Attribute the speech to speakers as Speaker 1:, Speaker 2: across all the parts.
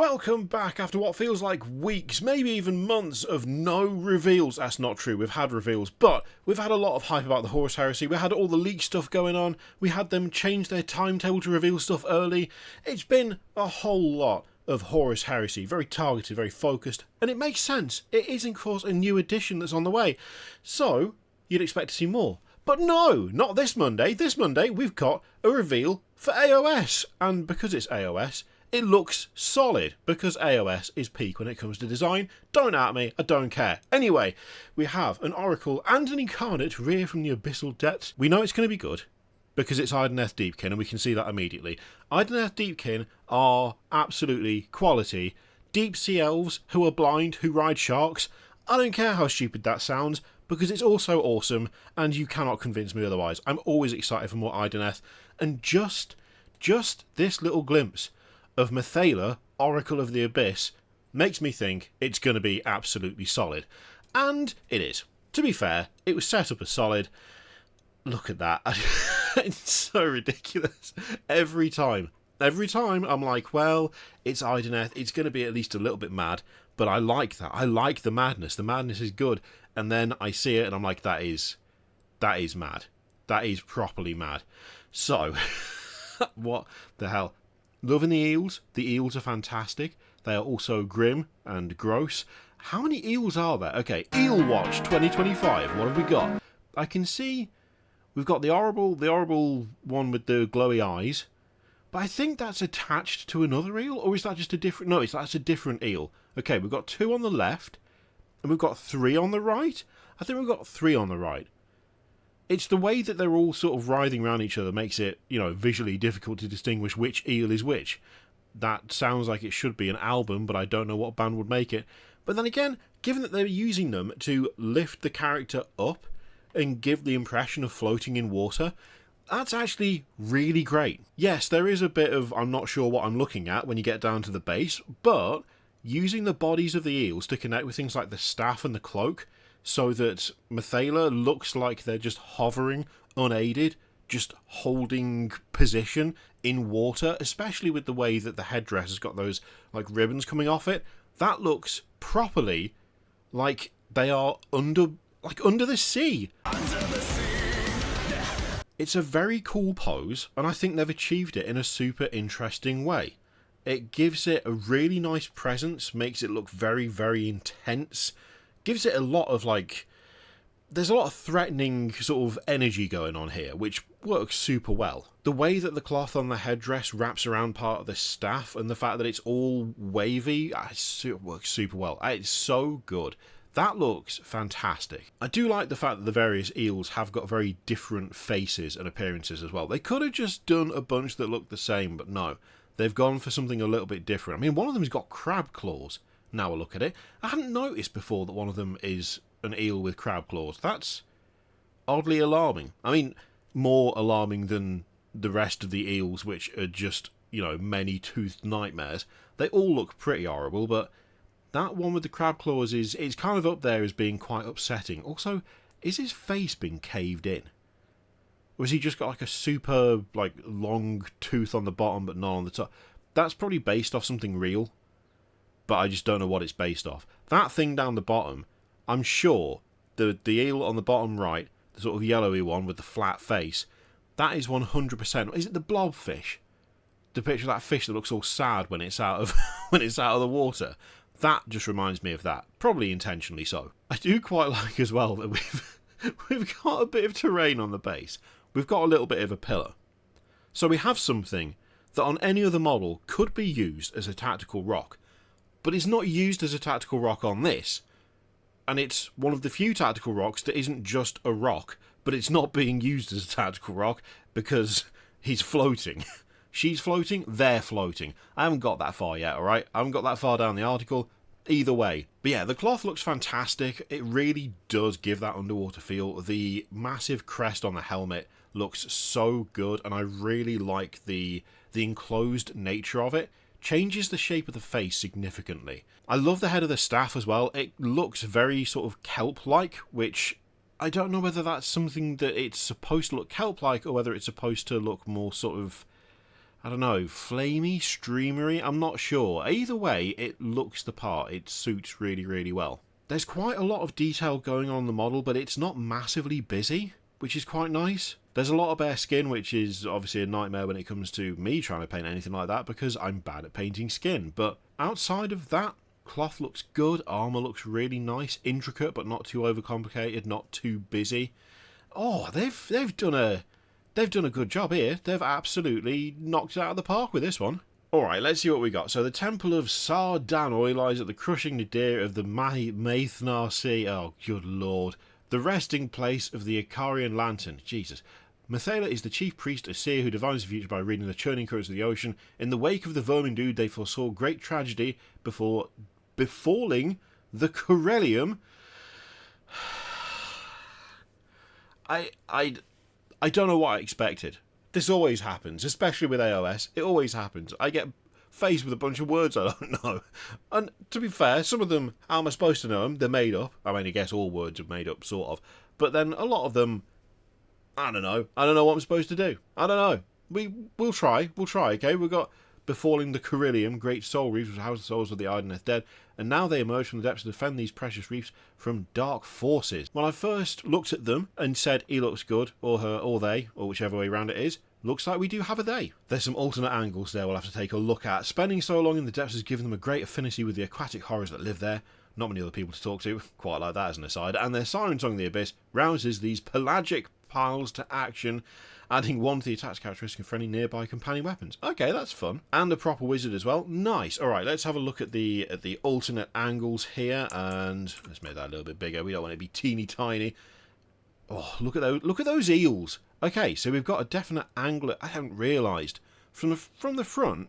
Speaker 1: Welcome back after what feels like weeks, maybe even months of no reveals. That's not true, we've had reveals, but we've had a lot of hype about the Horus Heresy. We had all the leak stuff going on, we had them change their timetable to reveal stuff early. It's been a whole lot of Horus Heresy, very targeted, very focused, and it makes sense. It is, of course, a new edition that's on the way, so you'd expect to see more. But no, not this Monday. This Monday we've got a reveal for AOS, and because it's AOS, it looks solid, because AOS is peak when it comes to design. Don't at me, I don't care. Anyway, we have an Oracle and an Incarnate rear from the abyssal depths. We know it's going to be good, because it's Idoneth Deepkin, and we can see that immediately. Idoneth Deepkin are absolutely quality. Deep sea elves who are blind, who ride sharks. I don't care how stupid that sounds, because it's also awesome, and you cannot convince me otherwise. I'm always excited for more Idoneth, and just this little glimpse of Mathaela, Oracle of the Abyss, makes me think it's going to be absolutely solid. And it is. To be fair, it was set up as solid. Look at that. It's so ridiculous. Every time I'm like, well, it's Idoneth, it's going to be at least a little bit mad, but I like that. I like the madness. The madness is good. And then I see it and I'm like, that is mad. That is properly mad. So, what the hell? Loving the eels. The eels are fantastic. They are also grim and gross. How many eels are there? Okay, Eel Watch 2025. What have we got? I can see we've got the horrible one with the glowy eyes. But I think that's attached to another eel, or is that just a different... No, that's a different eel. Okay, we've got 2 on the left, and we've got 3 on the right. I think we've got 3 on the right. It's the way that they're all sort of writhing around each other makes it, visually difficult to distinguish which eel is which. That sounds like it should be an album, but I don't know what band would make it. But then again, given that they're using them to lift the character up and give the impression of floating in water, that's actually really great. Yes, there is a bit of I'm not sure what I'm looking at when you get down to the base, but using the bodies of the eels to connect with things like the staff and the cloak, so that Mathaela looks like they're just hovering, unaided, just holding position in water, especially with the way that the headdress has got those ribbons coming off it. That looks properly like they are under the sea. It's a very cool pose, and I think they've achieved it in a super interesting way. It gives it a really nice presence, makes it look very, very intense. Gives it a lot of there's a lot of threatening sort of energy going on here, which works super well. The way that the cloth on the headdress wraps around part of the staff, and the fact that it's all wavy, it works super well. It's so good. That looks fantastic. I do like the fact that the various eels have got very different faces and appearances as well. They could have just done a bunch that looked the same, but no. They've gone for something a little bit different. I mean, one of them's got crab claws. Now I look at it, I hadn't noticed before that one of them is an eel with crab claws. That's oddly alarming. I mean, more alarming than the rest of the eels, which are just, many-toothed nightmares. They all look pretty horrible, but that one with the crab claws is kind of up there as being quite upsetting. Also, is his face being caved in? Or has he just got a super, long tooth on the bottom but none on the top? That's probably based off something real, but I just don't know what it's based off. That thing down the bottom, I'm sure the eel on the bottom right, the sort of yellowy one with the flat face, that is 100%. Is it the blobfish? The picture of that fish that looks all sad when it's out of the water. That just reminds me of that. Probably intentionally so. I do quite like as well that we've got a bit of terrain on the base. We've got a little bit of a pillar. So we have something that on any other model could be used as a tactical rock. But it's not used as a tactical rock on this. And it's one of the few tactical rocks that isn't just a rock, but it's not being used as a tactical rock because he's floating. She's floating, they're floating. I haven't got that far yet, alright? I haven't got that far down the article. Either way. But yeah, the cloth looks fantastic. It really does give that underwater feel. The massive crest on the helmet looks so good, and I really like the enclosed nature of it. Changes the shape of the face significantly. I love the head of the staff as well. It looks very sort of kelp-like, which I don't know whether that's something that it's supposed to look kelp-like or whether it's supposed to look more sort of I don't know, flamey, streamery, I'm not sure. Either way, it looks the part. It suits really, really well. There's quite a lot of detail going on in the model, but it's not massively busy, which is quite nice. There's a lot of bare skin, which is obviously a nightmare when it comes to me trying to paint anything like that, because I'm bad at painting skin. But outside of that, cloth looks good, armour looks really nice, intricate but not too overcomplicated, not too busy. Oh, they've done a good job here. They've absolutely knocked it out of the park with this one. Alright, let's see what we got. So the Temple of Sar Danoi lies at the crushing nadir of the Maethnar Sea. Oh, good lord. The resting place of the Icarian Lantern. Jesus. Mathaela is the chief priest, a seer who divines the future by reading the churning currents of the ocean. In the wake of the vermin dude, they foresaw great tragedy before befalling the Corellium. I don't know what I expected. This always happens, especially with AOS. It always happens. I get faced with a bunch of words I don't know. And to be fair, some of them, how am I supposed to know them? They're made up. I mean, I guess all words are made up, sort of. But then a lot of them, I don't know. I don't know what I'm supposed to do. I don't know. We'll try. We'll try, okay? We've got befalling the Corellium, great soul reefs, which house the souls of the Idoneth dead, and now they emerge from the depths to defend these precious reefs from dark forces. When I first looked at them and said he looks good, or her, or they, or whichever way around it is, looks like we do have a they. There's some alternate angles there we'll have to take a look at. Spending so long in the depths has given them a great affinity with the aquatic horrors that live there. Not many other people to talk to, quite like that as an aside, and their siren song in the abyss rouses these pelagic piles to action, adding one to the attack characteristic of any nearby companion weapons. Okay, that's fun. And a proper wizard as well. Nice. Alright, let's have a look at the alternate angles here, and let's make that a little bit bigger. We don't want it to be teeny tiny. Oh, look at those eels. Okay, so we've got a definite angler. I haven't realised. From the front,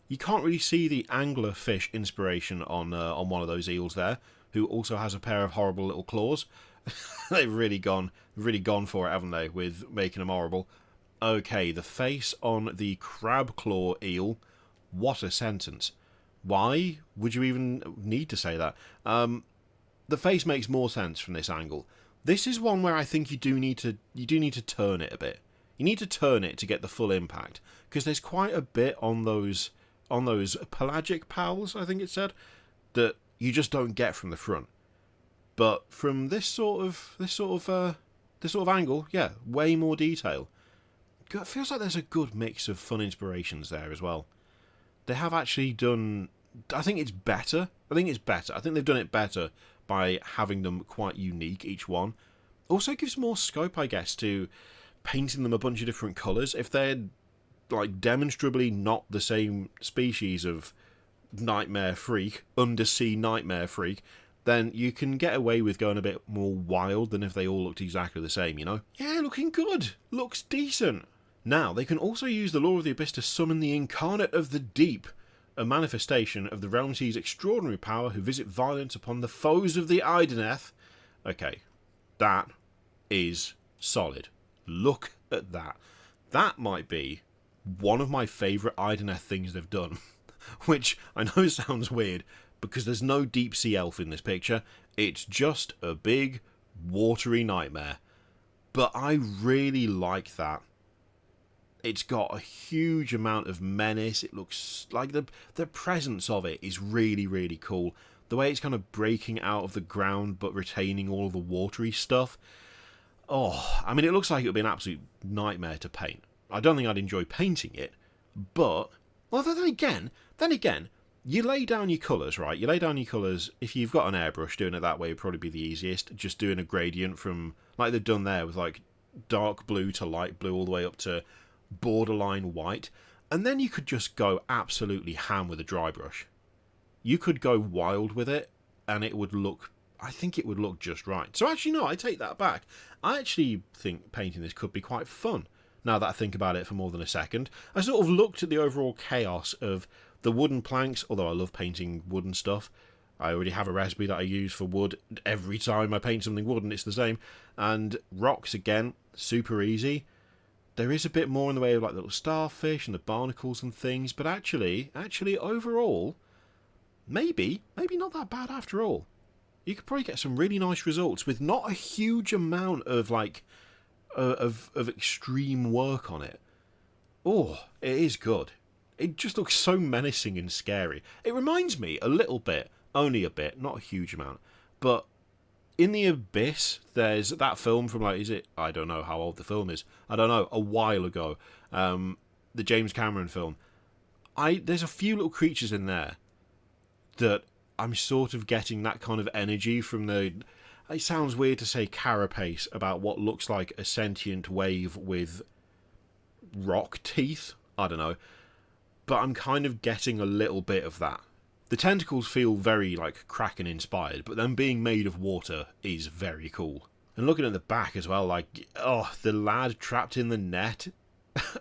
Speaker 1: you can't really see the anglerfish inspiration on one of those eels there, who also has a pair of horrible little claws. They've really gone for it, haven't they, with making them horrible. Okay, the face on the crab claw eel. What a sentence. Why would you even need to say that? The face makes more sense from this angle. This is one where I think you do need to turn it a bit. You need to turn it to get the full impact, because there's quite a bit on those pelagic pals, I think it said, that you just don't get from the front. But from this sort of angle, yeah, way more detail. It feels like there's a good mix of fun inspirations there as well. They have actually done. I think it's better. I think they've done it better by having them quite unique, each one. Also gives more scope, I guess, to painting them a bunch of different colours. If they're like demonstrably not the same species of nightmare freak, undersea nightmare freak, then you can get away with going a bit more wild than if they all looked exactly the same, you know? Yeah, looking good. Looks decent. Now, they can also use the Law of the Abyss to summon the Incarnate of the Deep, a manifestation of the Realm Sea's extraordinary power who visit violence upon the foes of the Idoneth. Okay, that is solid. Look at that. That might be one of my favourite Idoneth things they've done, which I know sounds weird, because there's no deep sea elf in this picture. It's just a big, watery nightmare. But I really like that. It's got a huge amount of menace. It looks like the presence of it is really, really cool. The way it's kind of breaking out of the ground but retaining all of the watery stuff. Oh, I mean, it looks like it would be an absolute nightmare to paint. I don't think I'd enjoy painting it, but... Well, then again, you lay down your colours, right? You lay down your colours. If you've got an airbrush, doing it that way would probably be the easiest. Just doing a gradient from, like they've done there, with like dark blue to light blue all the way up to borderline white. And then you could just go absolutely ham with a dry brush. You could go wild with it, and it would look... I think it would look just right. So actually, no, I take that back. I actually think painting this could be quite fun, now that I think about it for more than a second. I sort of looked at the overall chaos of the wooden planks, although I love painting wooden stuff. I already have a recipe that I use for wood. Every time I paint something wooden, it's the same. And rocks, again, super easy. There is a bit more in the way of like little starfish and the barnacles and things, but actually, overall, maybe not that bad after all. You could probably get some really nice results with not a huge amount of like of extreme work on it. Oh, it is good. It just looks so menacing and scary. It reminds me a little bit, only a bit, not a huge amount, but in the Abyss, there's that film from, like, I don't know how old the film is. I don't know, a while ago. The James Cameron film. There's a few little creatures in there that I'm sort of getting that kind of energy from the... It sounds weird to say carapace about what looks like a sentient wave with rock teeth. I don't know. But I'm kind of getting a little bit of that. The tentacles feel very, like, Kraken inspired, but them being made of water is very cool. And looking at the back as well, like, oh, the lad trapped in the net.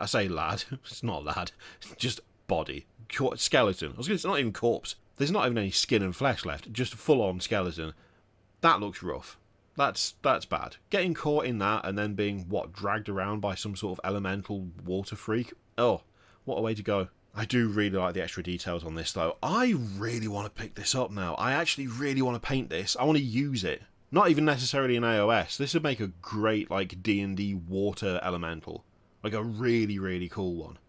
Speaker 1: I say lad, it's not a lad, it's just body. Skeleton. I was going to say, not even corpse. There's not even any skin and flesh left, just a full-on skeleton. That looks rough. That's bad. Getting caught in that and then being, dragged around by some sort of elemental water freak? Oh, what a way to go. I do really like the extra details on this, though. I really want to pick this up now. I actually really want to paint this. I want to use it. Not even necessarily in AOS. This would make a great, like, D&D water elemental. Like a really, really cool one.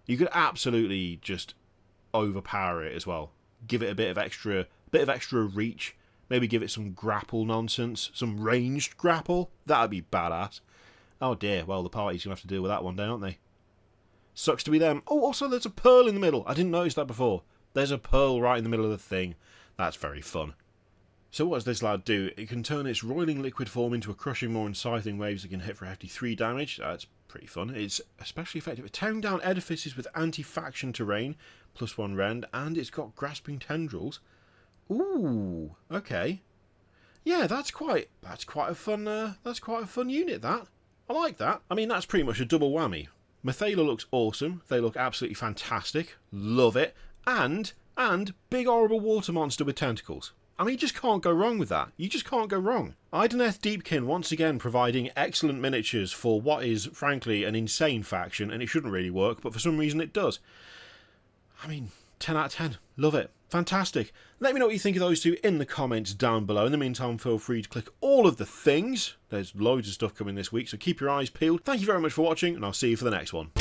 Speaker 1: You could absolutely just overpower it as well. Give it a bit of extra reach. Maybe give it some grapple nonsense. Some ranged grapple. That'd be badass. Oh dear, well, the party's going to have to deal with that one day, aren't they? Sucks to be them. Oh, also there's a pearl in the middle. I didn't notice that before. There's a pearl right in the middle of the thing. That's very fun. So what does this lad do? It can turn its roiling liquid form into a crushing maw and scything waves that can hit for a hefty 3 damage. That's pretty fun. It's especially effective at tearing down edifices with anti-faction terrain, +1 rend, and it's got grasping tendrils. Ooh, okay. Yeah, that's quite a fun unit, that. I like that. I mean, that's pretty much a double whammy. Mathaela looks awesome. They look absolutely fantastic. Love it. And big horrible water monster with tentacles. I mean, you just can't go wrong with that. You just can't go wrong. Idoneth Deepkin once again providing excellent miniatures for what is, frankly, an insane faction, and it shouldn't really work, but for some reason it does. I mean, 10 out of 10. Love it. Fantastic. Let me know what you think of those two in the comments down below. In the meantime, feel free to click all of the things. There's loads of stuff coming this week, so keep your eyes peeled. Thank you very much for watching, and I'll see you for the next one.